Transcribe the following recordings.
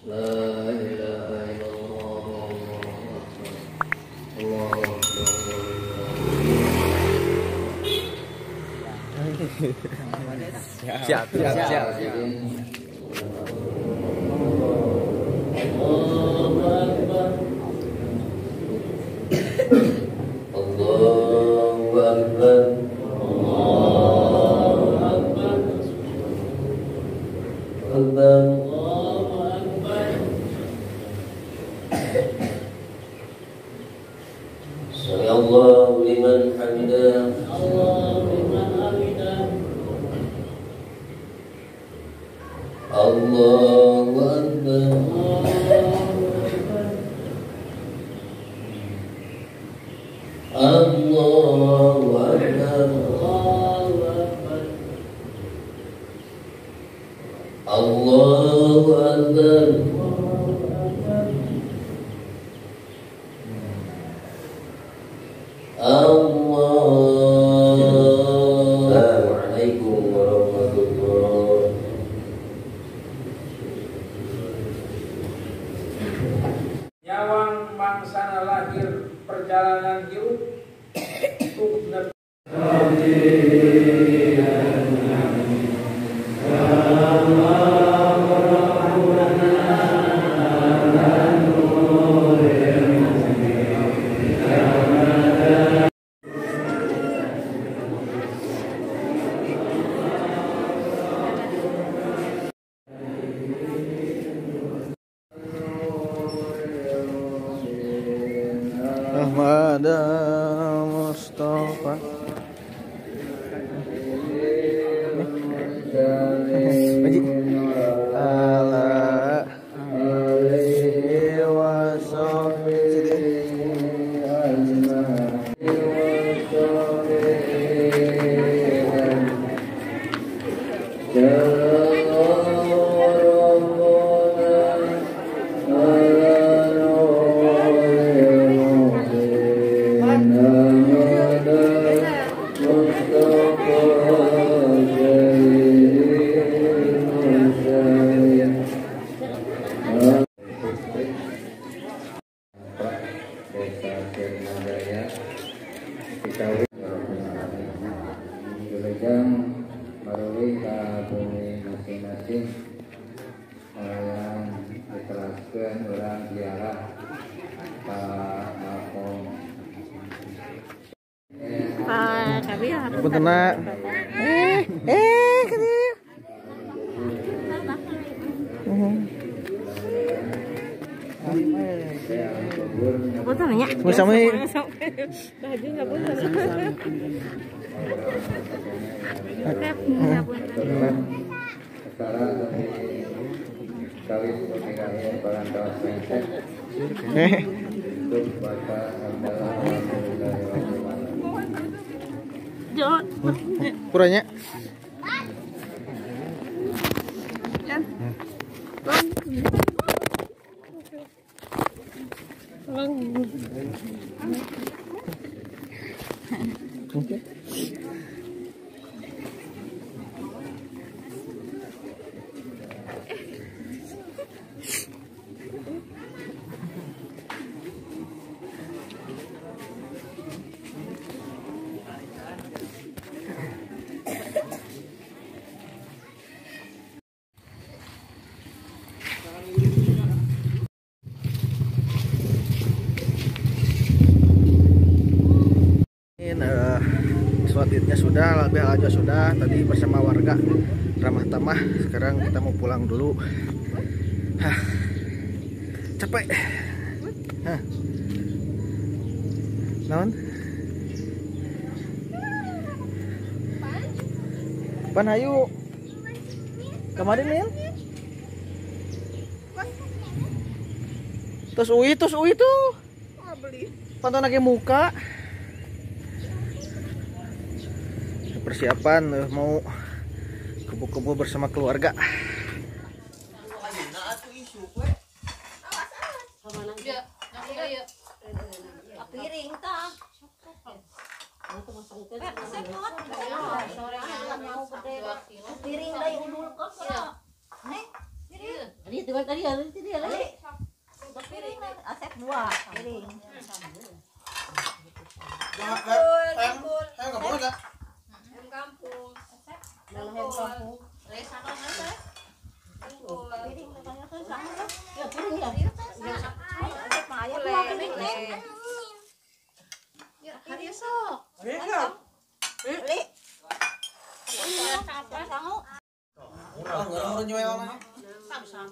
Siap. Allahu liman hamidah. Allahu akbar. Allahu akbar. Allahu akbar. Assalamualaikum warahmatullahi. Nyawang mangsana lahir perjalanan hidup untuk Ahmad Mustafa. Haji. Ala alaihi Maruli ka bumi masing-masing yang diterapkan orang ziarah ka makom. Kami harus Punten nak. Katanya. apa tuh nanya? Sama-sama. Baju nggak boleh. Kurangnya. Sholatnya sudah, lebih aja sudah. Tadi bersama warga ramah tamah. Sekarang kita mau pulang dulu. Capek. Naon? Pan hayu. Kemarin Nil. Terus Uwi tuh. Pantau nake muka. Persiapan mau kumpul-kumpul bersama keluarga. Piring tah. Piring dari udul kok. Coba tadi ada itu dia lagi. Piring asep dua piring. Jangan kamu ada. Kampung. Dalam kampung. Piring katanya tuh sama kan? Ya piring ya. Asep mah aya dua piring teh. Ya, hari esok. Beli. Apa kamu? Orang jualan. Sok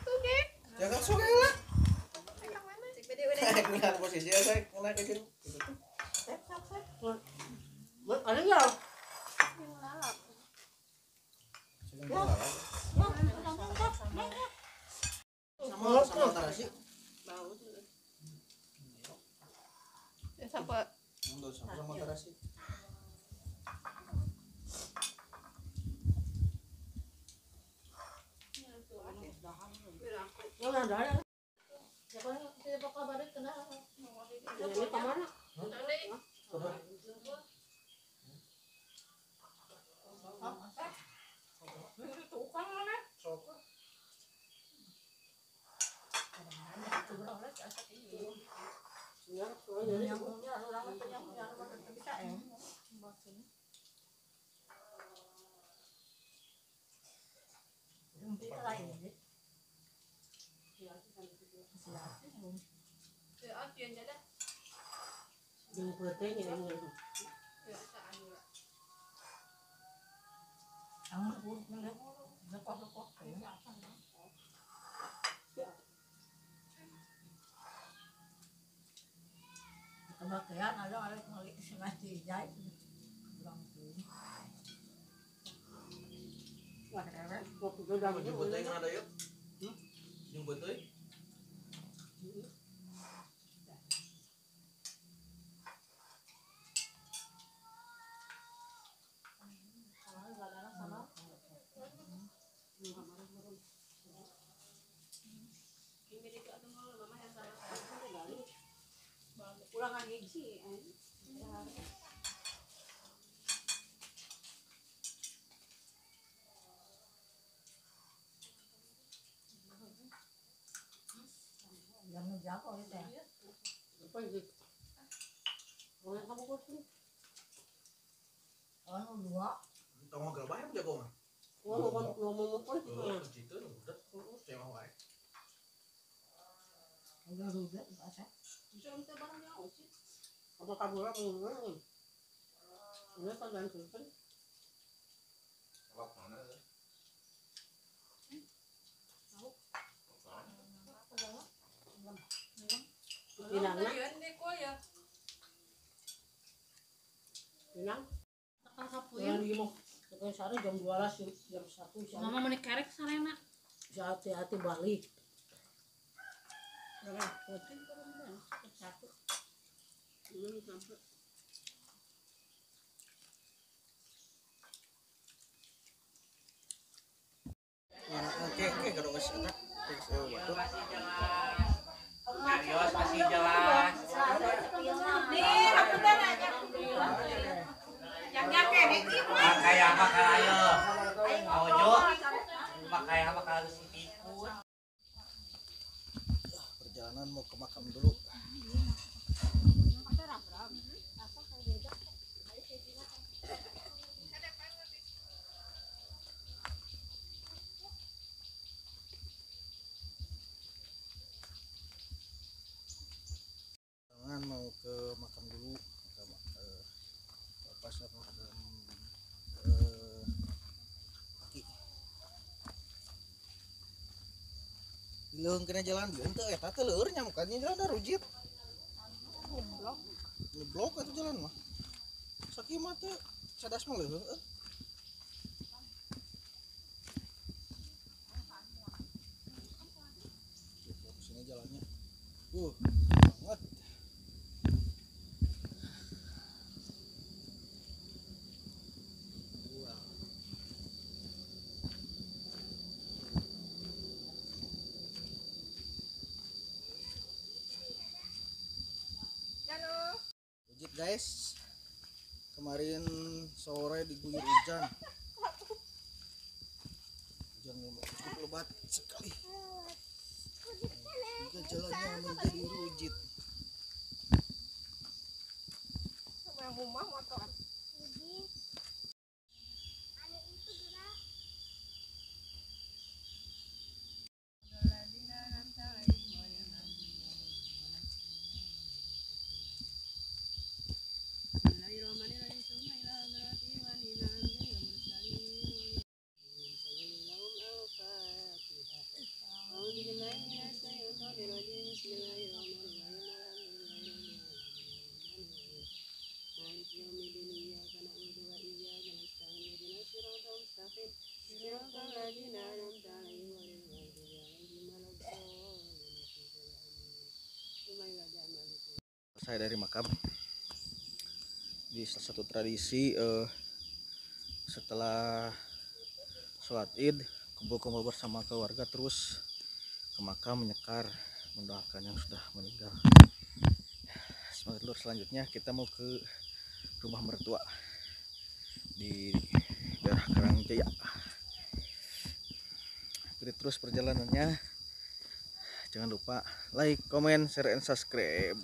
tuh, Dek. Jangan suka lah. Cek bede-bede. Lihat posisi saya mulai kayak gitu. Ada ya? Sama tarasi. Ya sampai Sama tarasi. Kebagian ada ngelik setengah dijahit. Wah, keren. Jemput teh kan ada yuk. Jemput teh. pulangan hiji. Yang jago itu ya. Apa itu? Orang kamu kok sih? Orang dua. Tong gak bayar jago mah. Ngomong apa itu? Gitu udah. Saya mau wae. Udah rudet bahasa. Bisa minta barangnya sih. Apa kabur ngomong? Ini kan dan kan. Awak mana? Pinangna. Pinang. Yang di mau. Sekarang sehari jam 12 jam 1 siang. Mama mau kerek sarena. Bisa hati-hati balik. Satu. Sampai. Oke, kalau wes eta. Arios masih jelas. Nih, aku udah nanya. Yang nyake nih. Pakai apa ayo? Ojo. Pakai apa harus ikut. Perjalanan mau ke makam dulu. Mau ke makam dulu pas apa kaki leung kena jalan dia ente eta teh leur nya mukanya jalan da rujit ngeblok itu jalan mah sakieu mah teh cadas mah leuh sini jalannya banget. Legit guys, kemarin sore diguyur hujan hujan yang cukup lebat sekali hingga jalannya menjadi rujit. Rumah motor. Saya dari makam di salah satu tradisi setelah sholat id kumpul-kumpul bersama keluarga terus ke makam menyekar mendoakan yang sudah meninggal. Semangat lur, selanjutnya kita mau ke rumah mertua di daerah Karangjaya. Ikuti terus perjalanannya, jangan lupa like, comment, share, and subscribe.